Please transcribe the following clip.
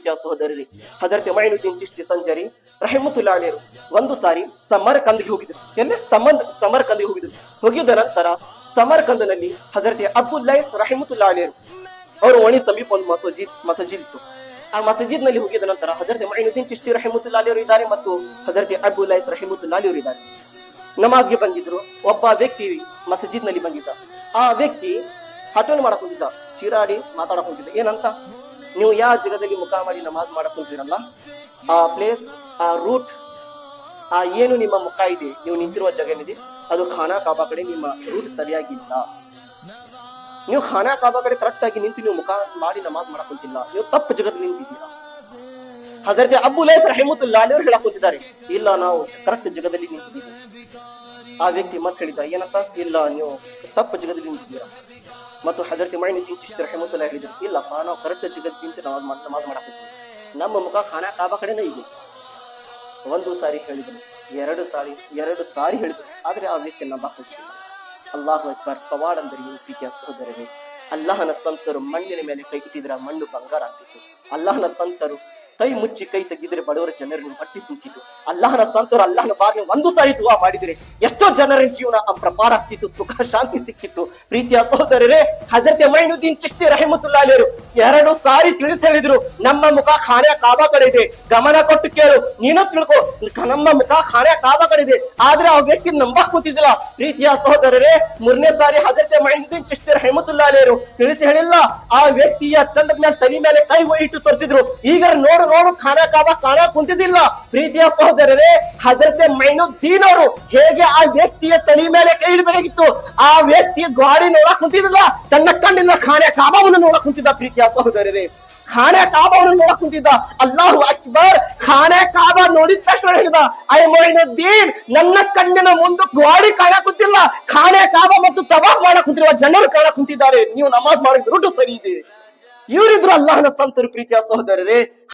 ಪ್ರೀತಿಯ ಸಹೋದರರಿ. ಹಜರತ್ ಮೈನುದ್ದೀನ್ ಚಿಶ್ತಿ ಸಂಜರಿ ರಹಿಮತುಲ್ಲಾ ಅಲೈಹಿ ಒಂದು ಸಾರಿ ಸಮರ್ಕಂದ್ಗೆ ಹೋಗಿದ್ರು. ಎಲ್ಲಿ ಸಮರ್ಕಂದ್ಗೆ ಹೋಗಿದ್ರು. ಹೋಗಿದ ನಂತರ ಸಮರ್ಕಂದ್ನಲ್ಲಿ ಹಜರತ್ ಅಬ್ದುಲ್ಲೈಸ್ ರಹಿಮತುಲ್ಲಾ ಅಲೈಹಿ ಅವರು ಓಣಿ ಸಮೀಪ ಒಂದು ಮಸಜಿದ್ ಇತ್ತು. ಆ ಮಸಜಿದ್ ನಲ್ಲಿ ಹೋಗಿದ ನಂತರ ಹಜರತ್ ಮೈನುದ್ದೀನ್ ಚಿಶ್ತಿ ರಹಿಮತುಲ್ಲಾ ಅಲೈಹಿ ಇದ್ದಾರೆ ಮತ್ತು ಹಜರತ್ ಅಬ್ದುಲ್ಲೈಸ್ ರಹಿಮತುಲ್ಲಾ ಅಲೈಹಿ ಇದ್ದಾರೆ. ನಮಾಜ್ಗೆ ಬಂದಿದ್ರು. ಒಬ್ಬ ವ್ಯಕ್ತಿ ಮಸಜಿದ್ ನಲ್ಲಿ ಬಂದಿದ್ದ. ಆ ವ್ಯಕ್ತಿ ಹಠವನ್ನು ಮಾಡಕ್ ಕುಂತಿದ್ದ, ಚೀರಾಡಿ ಮಾತಾಡಕ್ ಕುಂತಿದ್ದ. ಏನಂತ, ನೀವು ಯಾವ ಜಾಗದಲ್ಲಿ ಮುಖ ಮಾಡಿ ನಮಾಜ್ ಮಾಡಕ್ ಕುಂತಿರಲ್ಲ, ಆ ಪ್ಲೇಸ್, ಆ ರೂಟ್, ಆ ಏನು ನಿಮ್ಮ ಮುಖ ಇದೆ, ನೀವು ನಿಂತಿರುವ ಜಾಗ ಏನಿದೆ, ಅದು ಖಾನಾ ಕಾಬಾ ಕಡೆ ನಿಮ್ಮ ರೂಟ್ ಸರಿಯಾಗಿಲ್ಲ. ನೀವು ಖಾನಾ ಕಾಬಾ ಕಡೆ ಕರೆಕ್ಟ್ ಆಗಿ ನಿಂತು ನೀವು ಮುಖ ಮಾಡಿ ನಮಾಜ್ ಮಾಡಕ್ ಕುಂತಿಲ್ಲ, ನೀವು ತಪ್ಪು ಜಾಗದಲ್ಲಿ ನಿಂತಿದ್ದೀರಾ. ಹಜರತ್ ಅಬುಲೈಸ್ ರಹಿಮತುಲ್ಲಾ ಅಲೈಹಿ ಅವರು ಹೇಳಕ್ ಕುಂತಿದ್ದಾರೆ, ಇಲ್ಲ ನಾವು ಕರೆಕ್ಟ್ ಜಾಗದಲ್ಲಿ ನಿಂತಿದ್ದೀವಿ. ಆ ವ್ಯಕ್ತಿ ಮತ್ತೆ ಹೇಳಿದ, ಏನಂತ, ಇಲ್ಲ ನೀವು ತಪ್ಪು ಜಾಗದಲ್ಲಿ ನಿಂತಿದ್ದೀರಾ. ಮತ್ತು ಹಜರತ್ ಮೈನುದ್ದೀನ್ ಚಿಶ್ತಿ ರಹಿಮತುಲ್ಲಾ ಹೇಳಿದ್ರು, ಇಲ್ಲಪ್ಪ ನಾವು ಕರೆಕ್ಟ್ ಜಾಗದಲ್ಲಿ ನಿಂತು ನಮಾಜ್ ಮಾಡಕ್ ಕುಂತೀವಿ, ನಮ್ಮ ಮುಖ ಖಾನಾ ಕಾಬಾ ಕಡೆನೇ ಇದೆ. ಒಂದು ಸಾರಿ ಹೇಳಿದ್ರು, ಎರಡು ಸಾರಿ ಹೇಳಿದ್ರು, ಆದ್ರೆ ಆ ವ್ಯಕ್ತಿ ನಂಬಕ್ ಹೋಗಿಲ್ಲ. ಅಲ್ಲಾಹು ಅಕ್ಬರ್. ಪವಾಡ್ ಅಂದರೆ ಏನು ಪ್ರೀತಿಯ ಸಹೋದರರೇ, ಅಲ್ಲಾಹನ ಸಂತರು ಮಣ್ಣಿನ ಮೇಲೆ ಕೈ ಇಟ್ಟಿದ್ರೆ ಮಣ್ಣು ಬಂಗಾರ ಆಗ್ತಿತ್ತು. ಅಲ್ಲಾಹನ ಸಂತರು ಕೈ ಮುಚ್ಚಿ ಕೈ ತೆಗೆದಿದ್ರೆ ಬಡವರ ಜನರನ್ನು ಹೊಟ್ಟಿ ತುಂಬಿತು. ಅಲ್ಲಾಹನ ಸಂತರು ಅಲ್ಲಾಹನ ಬಾರಿ ಒಂದು ಸಾರಿ ದುವಾ ಮಾಡಿದ್ರೆ ಎಷ್ಟೋ ಜನರ ಜೀವನ ಅಪ್ರಪಾರ ಆಗ್ತಿತ್ತು, ಸುಖ ಶಾಂತಿ ಸಿಕ್ತಿತ್ತು. ಪ್ರೀತಿಯ ಸಹೋದರರೇ, ಹಜರತ್ ಮೈನುದ್ದೀನ್ ಚಿಶ್ತಿ ರಹಿಮತುಲ್ಲಾ ಅಲೈಹಿ ಎರಡು ಸಾರಿ ತಿಳಿಸಿ ಹೇಳಿದ್ರು, ನಮ್ಮ ಮುಖ ಖಾನೆ ಕಾಬಾ ಕಡೆ ಇದೆ, ಗಮನ ಕೊಟ್ಟು ಕೇಳು, ನೀನು ತಿಳ್ಕೊ, ನಮ್ಮ ಮುಖ ಖಾನೆ ಕಾಬಾ ಕಡೆ ಇದೆ. ಆದ್ರೆ ಆ ವ್ಯಕ್ತಿ ನಂಬಕ್ ಕೂತಿದ್ದಿಲ್ಲ. ಪ್ರೀತಿಯ ಸಹೋದರರೇ, ಮೂರನೇ ಸಾರಿ ಹಜರತ್ ಮೈನುದ್ದೀನ್ ಚಿಶ್ತಿ ರಹಿಮತುಲ್ಲಾ ಅಲೈಹಿ ತಿಳಿಸಿ ಹೇಳಿಲ್ಲ. ಆ ವ್ಯಕ್ತಿಯ ಚಂಡದ ಮೇಲೆ ತಲೆ ಮೇಲೆ ಕೈ ಇಟ್ಟು ತೋರಿಸಿದ್ರು. ಈಗ ನೋಡು ಖಾನಾ ಕಾಬಾ ಕಾಣ ಕುಂತಿದ್ದಿಲ್ಲ. ಪ್ರೀತಿಯ ಸಹೋದರರೇ, ಹಜರತ್ ಮೈನುದ್ದೀನ್ ಅವರು ಹೇಗೆ ಆ ವ್ಯಕ್ತಿಯ ತಲೆ ಮೇಲೆ ಕೈ ಇಡಬೇಕಾಗಿತ್ತು, ಆ ವ್ಯಕ್ತಿ ಗಾಡಿ ನೋಡಕ್ ಕುಂತಿದ್ದಿಲ್ಲ, ತನ್ನ ಕಣ್ಣಿಂದ ಖಾನೆ ಕಾಬಾವನ್ನು ನೋಡಕ್ ಕುಂತಿದ್ದ. ಪ್ರೀತಿಯ ಸಹೋದರರೇ, ಖಾನೆ ಕಾಬಾವನ್ನು ನೋಡಕ್ ಕುಂತಿದ್ದ. ಅಲ್ಲಾಹು ಅಕ್ಬರ್. ಖಾನೆ ಕಾಬಾ ನೋಡಿದ ತಕ್ಷಣ ಹೇಳಿದ, ಐ ಮೈನುದ್ದೀನ್, ನನ್ನ ಕಣ್ಣಿನ ಮುಂದೆ ಗಾಡಿ ಕಾಣಕ್ ಕುಂತಿಲ್ಲ, ಖಾನೆ ಕಾಬಾ ಮತ್ತು ತವಾಫ್ ಮಾಡಕ್ ಕುಂತಿರುವ ಜನರು ಕಾಣಕ್ ಕುಂತಿದ್ದಾರೆ. ನೀವು ನಮಾಜ್ ಮಾಡಿದ ರೂಟು ಸರಿ ಇದೆ. ಇವರಿದ್ರು ಅಲ್ಲಾಹನ ಸಂತರು. ಪ್ರೀತಿಯ ಸಹೋದರರೇ,